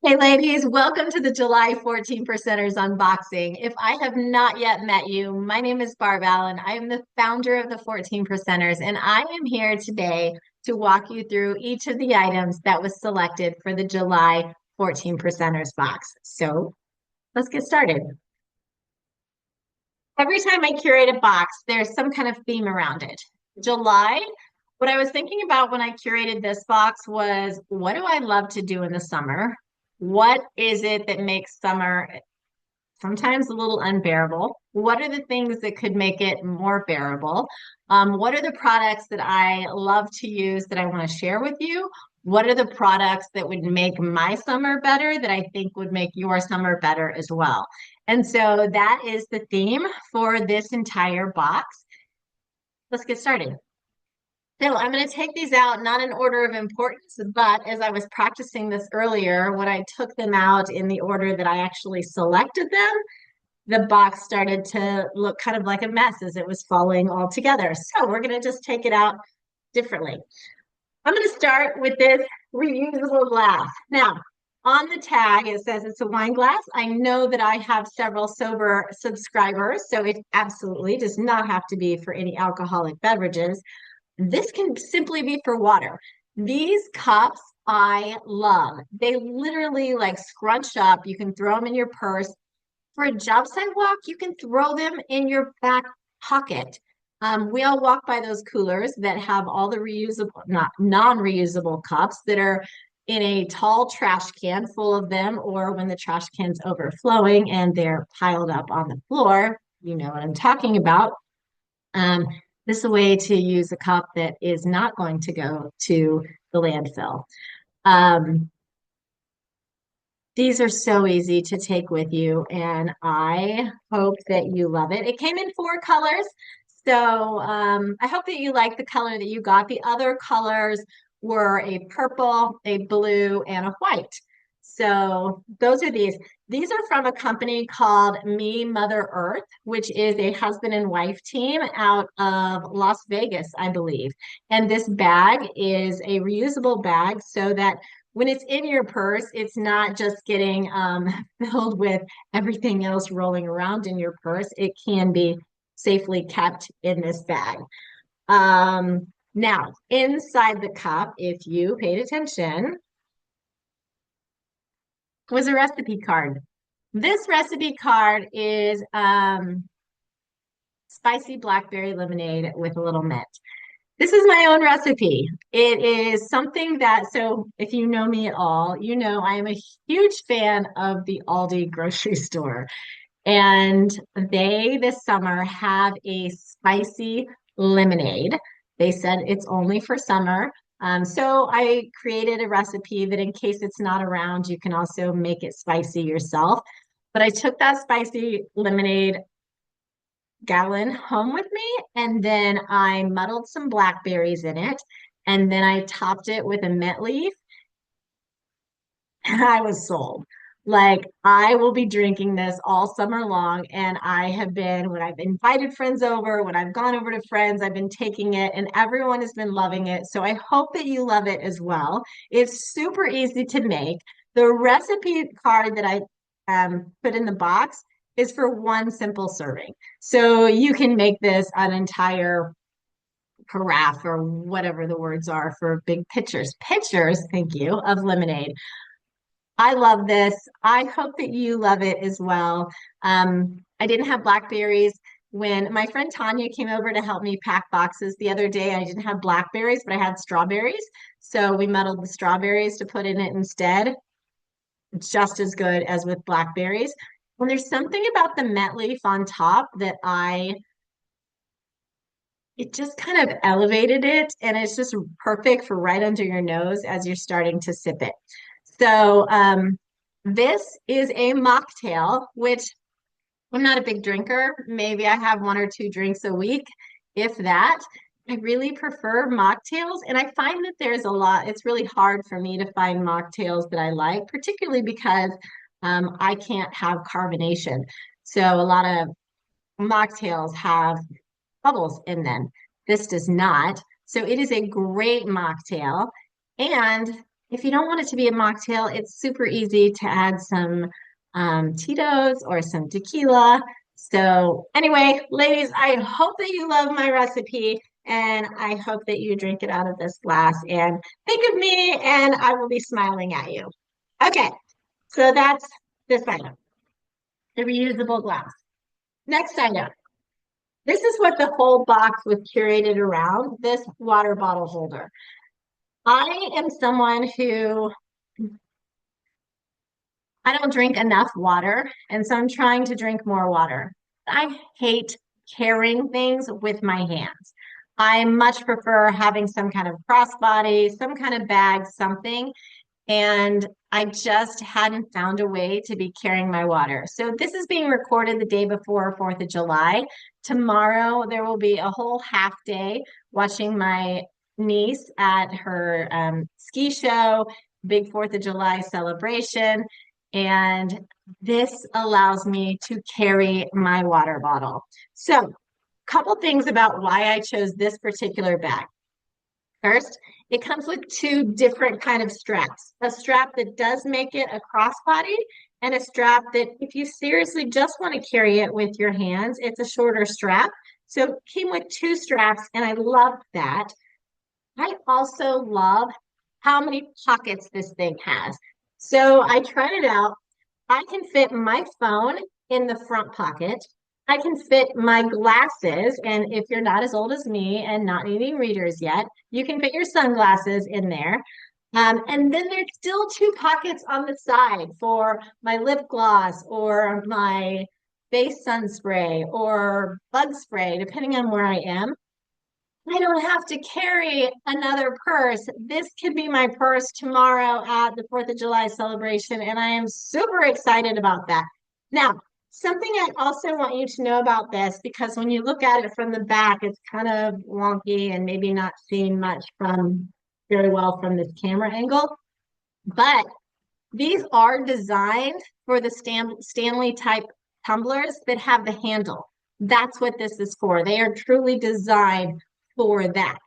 Hey ladies, welcome to the July 14 Percenters unboxing. If I have not yet met you, my name is Barb Allen. I am the founder of the 14 Percenters, and I am here today to walk you through each of the items that was selected for the July 14 Percenters box. So let's get started. Every time I curate a box, there's some kind of theme around it. July, what I was thinking about when I curated this box was, what do I love to do in the summer? What is it that makes summer sometimes a little unbearable? What are the things that could make it more bearable? What are the products that I love to use that I want to share with you? What are the products that would make my summer better that I think would make your summer better as well? And so that is the theme for this entire box. Let's get started. So I'm going to take these out, not in order of importance, but as I was practicing this earlier, when I took them out in the order that I actually selected them, the box started to look kind of like a mess as it was falling all together. So we're going to just take it out differently. I'm going to start with this reusable glass. Now, on the tag, it says it's a wine glass. I know that I have several sober subscribers, so it absolutely does not have to be for any alcoholic beverages. This can simply be for water. These cups I love. They literally like scrunch up. You can throw them in your purse. For a job site walk, you can throw them in your back pocket. We all walk by those coolers that have all the reusable, not non-reusable cups that are in a tall trash can full of them, or when the trash can's overflowing and they're piled up on the floor. You know what I'm talking about. Um, this is a way to use a cup that is not going to go to the landfill. Um, these are so easy to take with you, and I hope that you love it. It came in 4 colors, so I hope that you like the color that you got. The other colors were a purple, a blue, and a white. So those are these. These are from a company called Me Mother Earth, which is a husband and wife team out of Las Vegas, I believe. And this bag is a reusable bag so that when it's in your purse, it's not just getting filled with everything else rolling around in your purse. It can be safely kept in this bag. Now, inside the cup, if you paid attention, was a recipe card. This recipe card is spicy blackberry lemonade with a little mint. This is my own recipe. It is something that, so if you know me at all, you know I am a huge fan of the Aldi grocery store. And they this summer have a spicy lemonade. They said it's only for summer. So I created a recipe that in case it's not around, you can also make it spicy yourself. But I took that spicy lemonade gallon home with me, and then I muddled some blackberries in it, and then I topped it with a mint leaf, and I was sold. Like, I will be drinking this all summer long, and I have been, when I've invited friends over, when I've gone over to friends, I've been taking it, and everyone has been loving it. So I hope that you love it as well. It's super easy to make. The recipe card that I put in the box is for one simple serving. So you can make this an entire carafe or whatever the words are for big pitchers, thank you, of lemonade. I love this. I hope that you love it as well. I didn't have blackberries. When my friend Tanya came over to help me pack boxes the other day, I didn't have blackberries, but I had strawberries. So we muddled the strawberries to put in it instead. It's just as good as with blackberries. And there's something about the mint leaf on top that it just kind of elevated it, and it's just perfect for right under your nose as you're starting to sip it. So this is a mocktail, which I'm not a big drinker. Maybe I have 1 or 2 drinks a week, if that. I really prefer mocktails, and I find that there's a lot. It's really hard for me to find mocktails that I like, particularly because I can't have carbonation. So a lot of mocktails have bubbles in them. This does not. So it is a great mocktail. And If you don't want it to be a mocktail, it's super easy to add some Tito's or some tequila. So anyway, ladies, I hope that you love my recipe and I hope that you drink it out of this glass and think of me and I will be smiling at you. Okay, so that's this item, the reusable glass. Next item. This is what the whole box was curated around, this water bottle holder. I am someone who I don't drink enough water, and so I'm trying to drink more water. I hate carrying things with my hands. I much prefer having some kind of crossbody, some kind of bag, something, and I just hadn't found a way to be carrying my water. So this is being recorded the day before 4th of July. Tomorrow, there will be a whole half day watching my niece at her ski show, big 4th of July celebration. And this allows me to carry my water bottle. So, couple things about why I chose this particular bag. First, it comes with two different kind of straps. A strap that does make it a crossbody and a strap that if you seriously just want to carry it with your hands, it's a shorter strap. So it came with two straps and I love that. I also love how many pockets this thing has. So I tried it out. I can fit my phone in the front pocket. I can fit my glasses. And if you're not as old as me and not needing readers yet, you can fit your sunglasses in there. And then there's still two pockets on the side for my lip gloss or my face sun spray or bug spray, depending on where I am. I don't have to carry another purse. This could be my purse tomorrow at the 4th of July celebration, and I am super excited about that. Now, something I also want you to know about this, because when you look at it from the back, it's kind of wonky and maybe not seen much from very well from this camera angle, but these are designed for the Stanley type tumblers that have the handle. That's what this is for. They are truly designed for that.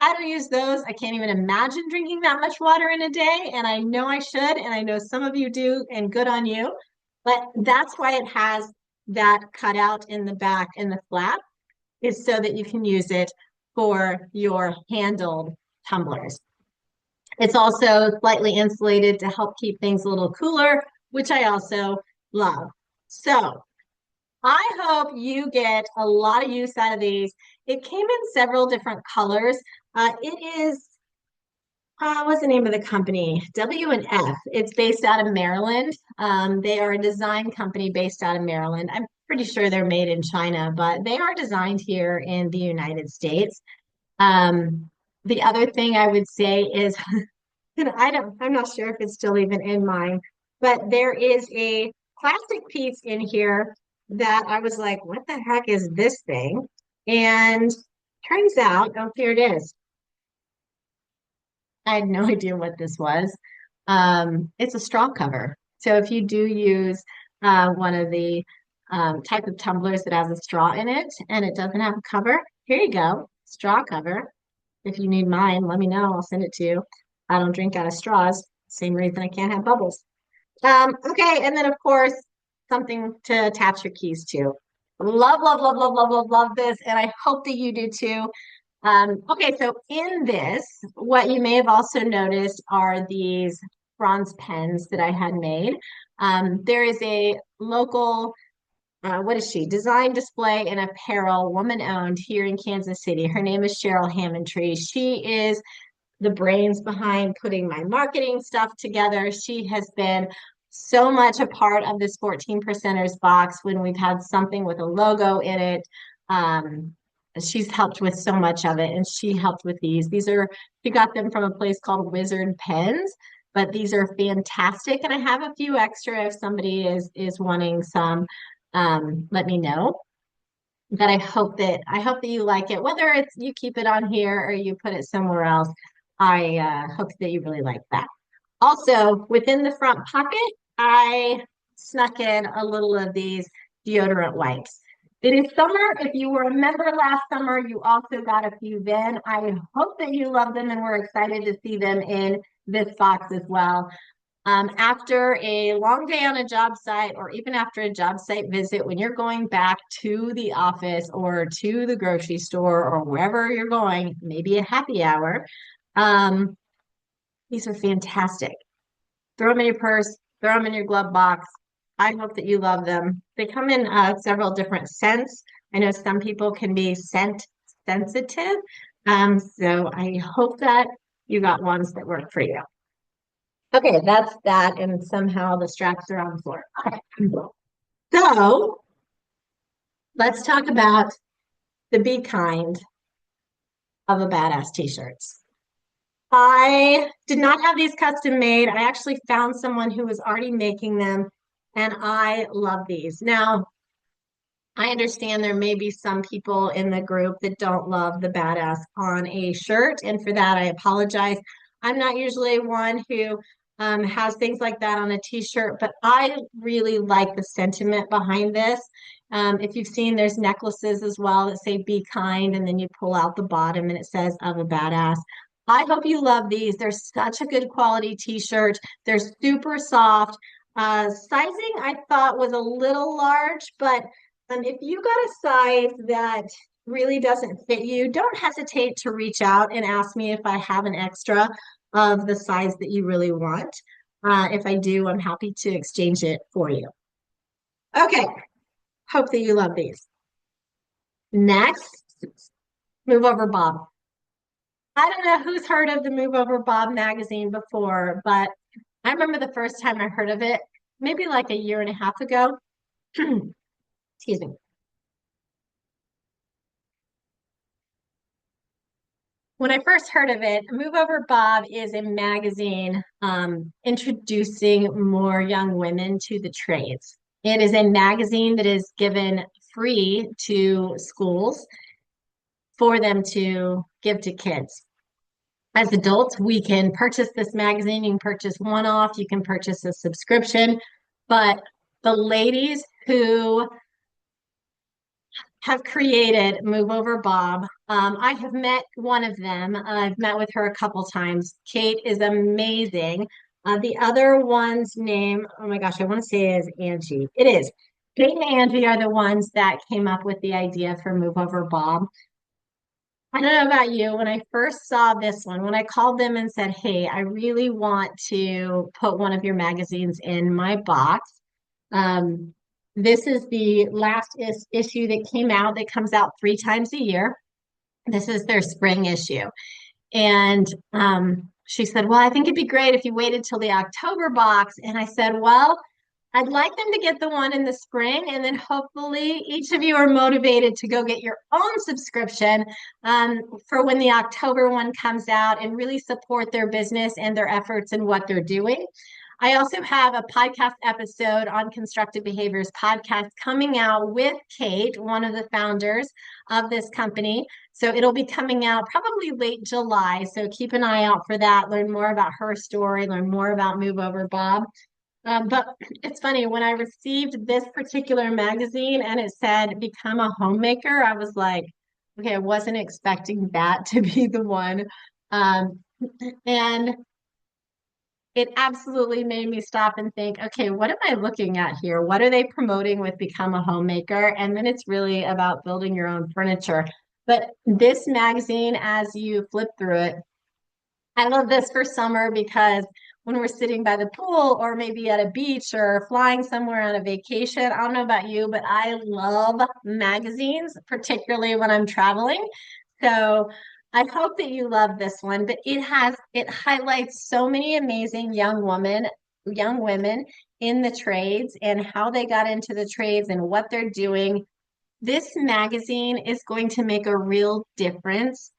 I don't use those. I can't even imagine drinking that much water in a day. And I know I should. And I know some of you do, and good on you. But that's why it has that cutout in the back in the flap, is so that you can use it for your handled tumblers. It's also slightly insulated to help keep things a little cooler, which I also love. So I hope you get a lot of use out of these. It came in several different colors. It is, what's the name of the company? W&F. It's based out of Maryland. They are a design company based out of Maryland. I'm pretty sure they're made in China, but they are designed here in the United States. The other thing I would say is, and I'm not sure if it's still even in mine, but there is a plastic piece in here that I was like, what the heck is this thing? And turns out, oh, here it is. I had no idea what this was. It's a straw cover. So if you do use one of the type of tumblers that has a straw in it and it doesn't have a cover, here you go, straw cover. If you need mine, let me know. I'll send it to you. I don't drink out of straws. Same reason I can't have bubbles. Okay, and then of course, something to attach your keys to. Love, love, love, love, love, love, love this, and I hope that you do too. Okay, so in this, what you may have also noticed are these bronze pens that I had made. There is a local, what is she? Design, display, and apparel, woman-owned here in Kansas City. Her name is Cheryl Hammondtree. She is the brains behind putting my marketing stuff together. She has been so much a part of this 14 percenters box when we've had something with a logo in it. She's helped with so much of it, and she helped with these. She got them from a place called Wizard Pens, but these are fantastic. And I have a few extra if somebody is wanting some, let me know. But I hope that you like it, whether it's you keep it on here or you put it somewhere else. I hope that you really like that. Also, within the front pocket, I snuck in a little of these deodorant wipes. It is summer. If you were a member last summer, you also got a few then. I hope that you love them and we're excited to see them in this box as well. After a long day on a job site, or even after a job site visit, when you're going back to the office or to the grocery store or wherever you're going, maybe a happy hour, um, these are fantastic. Throw them in your purse, throw them in your glove box. I hope that you love them. They come in several different scents. I know some people can be scent sensitive. So I hope that you got ones that work for you. Okay, that's that. And somehow the straps are on the floor. Okay. So let's talk about the Be Kind of a Badass t-shirts. I did not have these custom made. I actually found someone who was already making them, and I love these. Now, I understand there may be some people in the group that don't love the badass on a shirt, and for that, I apologize. I'm not usually one who has things like that on a t-shirt, but I really like the sentiment behind this. If you've seen, there's necklaces as well that say "Be Kind," and then you pull out the bottom and it says "Of a Badass." I hope you love these. They're such a good quality t-shirt. They're super soft. Sizing I thought was a little large, but if you got a size that really doesn't fit you, don't hesitate to reach out and ask me if I have an extra of the size that you really want. If I do, I'm happy to exchange it for you. Okay, hope that you love these. Next, Move Over Bob. I don't know who's heard of the Move Over Bob magazine before, but I remember the first time I heard of it, maybe like a year and a half ago. Excuse me. When I first heard of it, Move Over Bob is a magazine introducing more young women to the trades. It is a magazine that is given free to schools for them to give to kids. As adults, we can purchase this magazine. You can purchase one off, you can purchase a subscription, but the ladies who have created Move Over Bob. I have met one of them. I've met with her a couple times. Kate is amazing. The other one's name, oh my gosh, I want to say is Angie. It is. Kate and Angie are the ones that came up with the idea for Move Over Bob. I don't know about you. When I first saw this one, when I called them and said, "Hey, I really want to put one of your magazines in my box," um, this is the last issue that came out that comes out 3 times a year. This is their spring issue. And she said, "Well, I think it'd be great if you waited till the October box." And I said, "Well, I'd like them to get the one in the spring, and then hopefully each of you are motivated to go get your own subscription for when the October one comes out and really support their business and their efforts and what they're doing." I also have a podcast episode on constructive behaviors podcast coming out with Kate, one of the founders of this company. So it'll be coming out probably late July. So keep an eye out for that. Learn more about her story, learn more about Move Over Bob. But it's funny, when I received this particular magazine and it said "Become a Homemaker," I was like, okay, I wasn't expecting that to be the one. Um, and it absolutely made me stop and think, okay, what am I looking at here? What are they promoting with Become a Homemaker? And then it's really about building your own furniture. But this magazine, as you flip through it, I love this for summer because when we're sitting by the pool or maybe at a beach or flying somewhere on a vacation, I don't know about you, but I love magazines, particularly when I'm traveling. So I hope that you love this one, but it highlights so many amazing young women in the trades and how they got into the trades and what they're doing. This magazine is going to make a real difference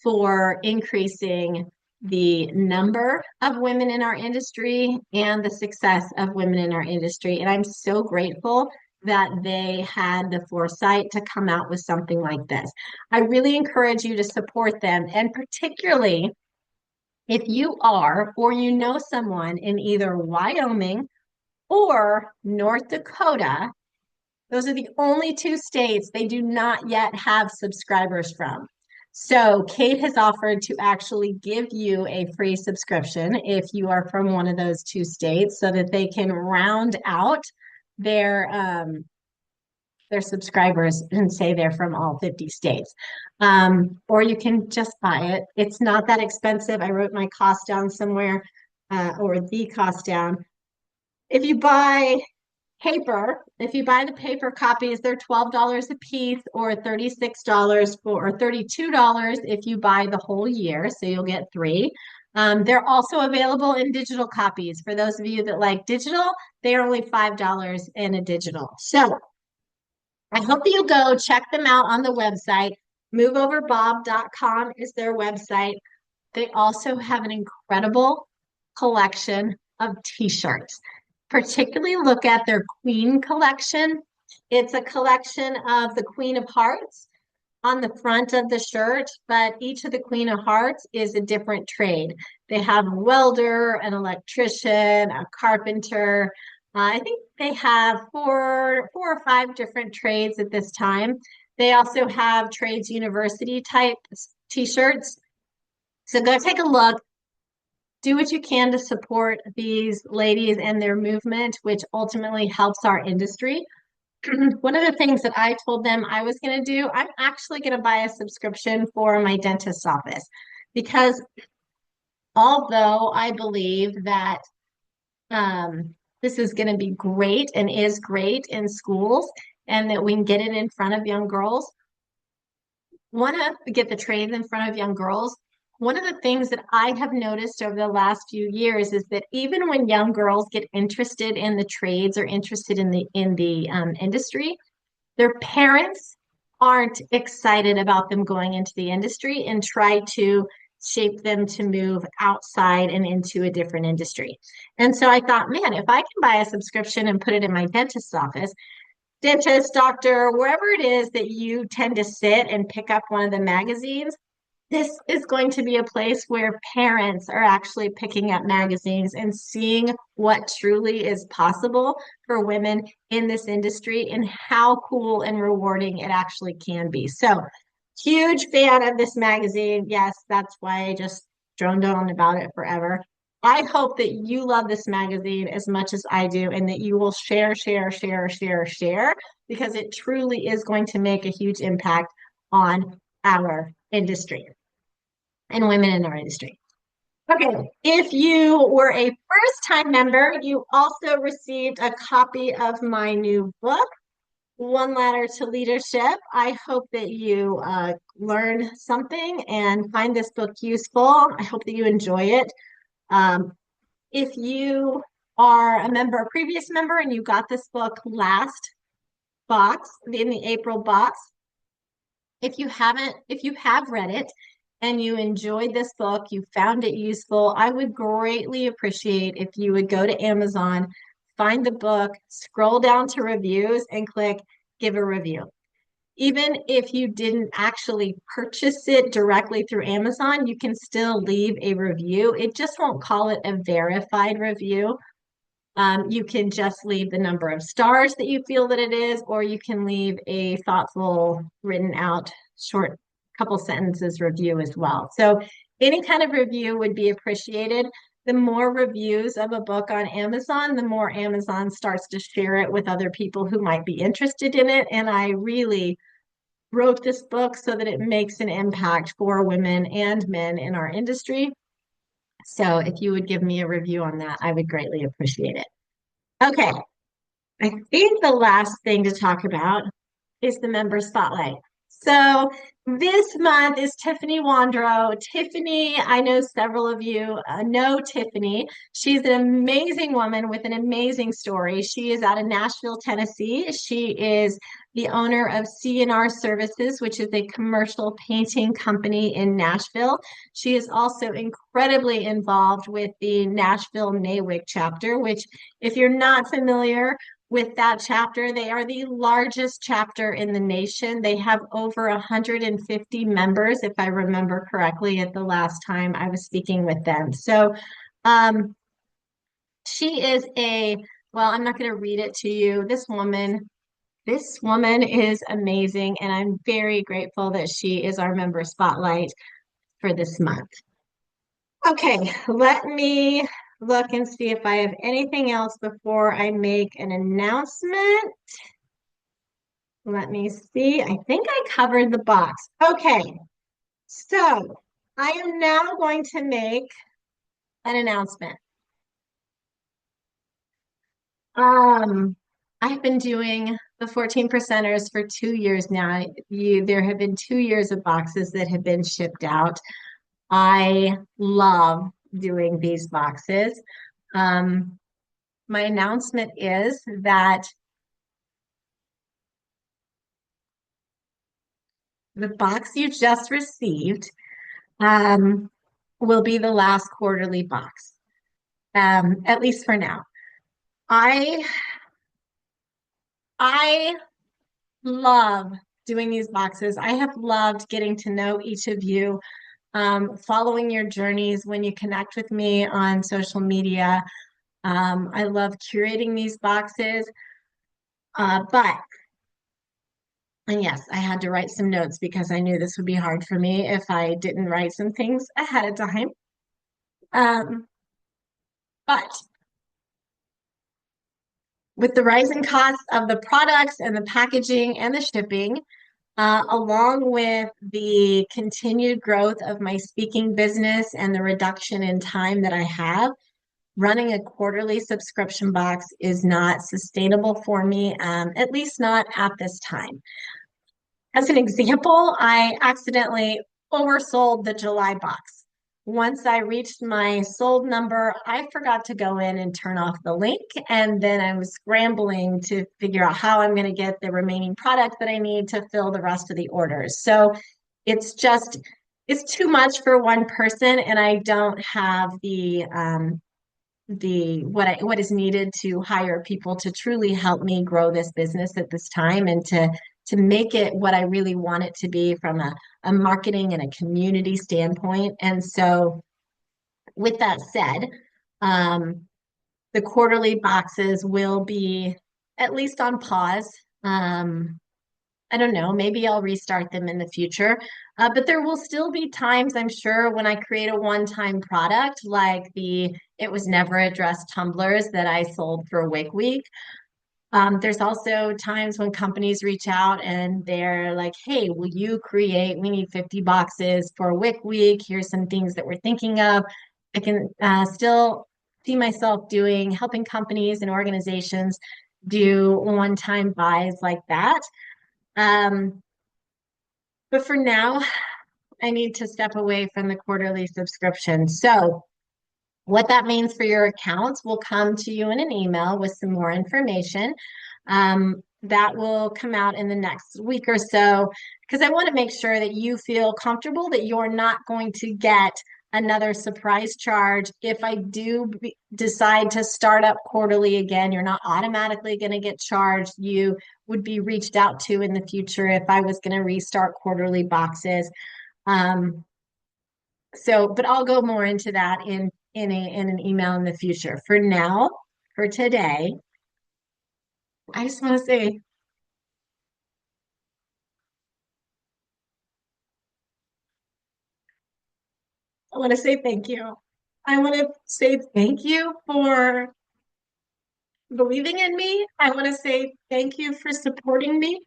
for increasing the number of women in our industry and the success of women in our industry. And I'm so grateful that they had the foresight to come out with something like this. I really encourage you to support them. And particularly if you are or you know someone in either Wyoming or North Dakota, those are the only 2 states they do not yet have subscribers from. So Kate has offered to actually give you a free subscription if you are from one of those two states so that they can round out their their subscribers and say they're from all 50 states. Or you can just buy it. It's not that expensive. I wrote my cost down somewhere, or the cost down. If you buy if you buy the paper copies, they're $12 a piece or $36 for, or $32 if you buy the whole year. So you'll get three. They're also available in digital copies. For those of you that like digital, they are only $5 in a digital. So I hope that you go check them out on the website. Moveoverbob.com is their website. They also have an incredible collection of t-shirts. Particularly look at their Queen collection. It's a collection of the Queen of Hearts on the front of the shirt, but each of the Queen of Hearts is a different trade. They have a welder, an electrician, a carpenter. I think they have four or five different trades at this time. They also have trades university type t-shirts. So go take a look. Do what you can to support these ladies and their movement, which ultimately helps our industry. One of the things that I told them I was going to do, I'm actually going to buy a subscription for my dentist's office because although I believe that this is going to be great and is great in schools and that we can get it in front of young girls, want to get the trades in front of young girls. One of the things that I have noticed over the last few years is that even when young girls get interested in the trades or interested in the industry, their parents aren't excited about them going into the industry and try to shape them to move outside and into a different industry. And so I thought, man, if I can buy a subscription and put it in my dentist's office, dentist, doctor, wherever it is that you tend to sit and pick up one of the magazines, this is going to be a place where parents are actually picking up magazines and seeing what truly is possible for women in this industry and how cool and rewarding it actually can be. So, huge fan of this magazine. Yes, that's why I just droned on about it forever. I hope that you love this magazine as much as I do and that you will share, because it truly is going to make a huge impact on our industry and women in our industry. Okay, if you were a first-time member, you also received a copy of my new book, One Ladder to Leadership. I hope that you learn something and find this book useful. I hope that you enjoy it. If you are a previous member, and you got this book last box, in the April box, if you have read it and you enjoyed this book, you found it useful, I would greatly appreciate if you would go to Amazon, find the book, scroll down to reviews, and click give a review. Even if you didn't actually purchase it directly through Amazon, you can still leave a review. It just won't call it a verified review. You can just leave the number of stars that you feel that it is, or you can leave a thoughtful, written out, short couple sentences review as well. So any kind of review would be appreciated. The more reviews of a book on Amazon, the more Amazon starts to share it with other people who might be interested in it. And I really wrote this book so that it makes an impact for women and men in our industry. So if you would give me a review on that, I would greatly appreciate it. Okay, I think the last thing to talk about is the member spotlight. So this month is Tiffany Wandro. Tiffany, I know several of you know Tiffany. She's an amazing woman with an amazing story. She is out of Nashville, Tennessee. She is the owner of CNR Services, which is a commercial painting company in Nashville. She is also incredibly involved with the Nashville NAWIC chapter, which, if you're not familiar with that chapter, they are the largest chapter in the nation. They have over 150 members, if I remember correctly, at the last time I was speaking with them. So she is well, I'm not going to read it to you. This woman This woman is amazing, and I'm very grateful that she is our member spotlight for this month. Okay, let me look and see if I have anything else before I make an announcement. Let me see. I think I covered the box. Okay, so I am now going to make an announcement. Um, I've been doing the 14 percenters for 2 years now. There have been 2 years of boxes that have been shipped out. I love doing these boxes. Um, my announcement is that the box you just received um, will be the last quarterly box, at least for now. I I love doing these boxes. I have loved getting to know each of you, following your journeys when you connect with me on social media. I love curating these boxes, but and yes, I had to write some notes because I knew this would be hard for me if I didn't write some things ahead of time. Um, but with the rising costs of the products and the packaging and the shipping, along with the continued growth of my speaking business and the reduction in time that I have, running a quarterly subscription box is not sustainable for me, at least not at this time. As an example, I accidentally oversold the July box. Once I reached my sold number, I forgot to go in and turn off the link. And then I was scrambling to figure out how I'm going to get the remaining product that I need to fill the rest of the orders. So it's just, it's too much for one person, and I don't have the what is needed to hire people to truly help me grow this business at this time and to make it what I really want it to be from a marketing and a community standpoint. And so with that said, um, the quarterly boxes will be at least on pause. I don't know, maybe I'll restart them in the future. But there will still be times, I'm sure, when I create a one-time product like the It Was Never Addressed tumblers that I sold for Wig Week. There's also times when companies reach out and they're like, hey, will you create, we need 50 boxes for Wig Week. Here's some things that we're thinking of. I can still see myself doing, helping companies and organizations do one-time buys like that. Um, but for now, I need to step away from the quarterly subscription. So, what that means for your accounts will come to you in an email with some more information. That will come out in the next week or so because I want to make sure that you feel comfortable that you're not going to get another surprise charge. If I do decide to start up quarterly again, you're not automatically going to get charged. You would be reached out to in the future if I was going to restart quarterly boxes. Um, but I'll go more into that in an email in the future. For now, for today, I just want to say I want to say thank you. I want to say thank you for believing in me. I want to say thank you for supporting me.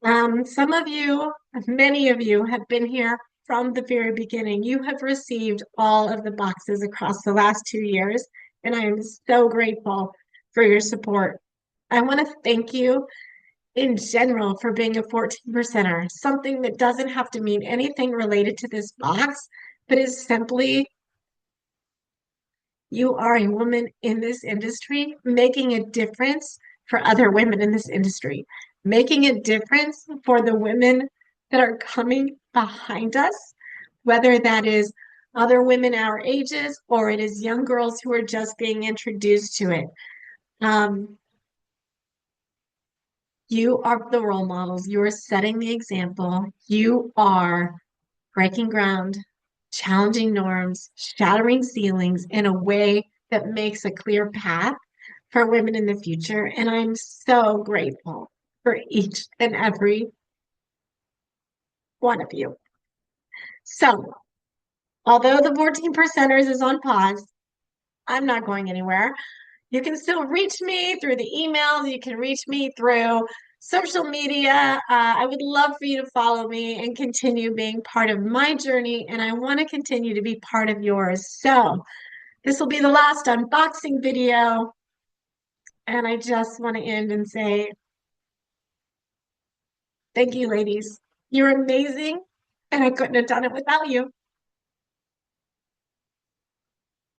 Some of you, many of you have been here from the very beginning. You have received all of the boxes across the last 2 years, and I am so grateful for your support. I want to thank you in general for being a 14 percenter, something that doesn't have to mean anything related to this box, but is simply you are a woman in this industry making a difference for other women in this industry, making a difference for the women that are coming behind us, whether that is other women our ages or it is young girls who are just being introduced to it. Um, you are the role models. You are setting the example. You are breaking ground, challenging norms, shattering ceilings in a way that makes a clear path for women in the future. And I'm so grateful. for each and every one of you. So, although the 14 percenters is on pause, I'm not going anywhere. You can still reach me through the emails. You can reach me through social media. I would love for you to follow me and continue being part of my journey. And I want to continue to be part of yours. So this will be the last unboxing video. And I just want to end and say, thank you, ladies. You're amazing. And I couldn't have done it without you.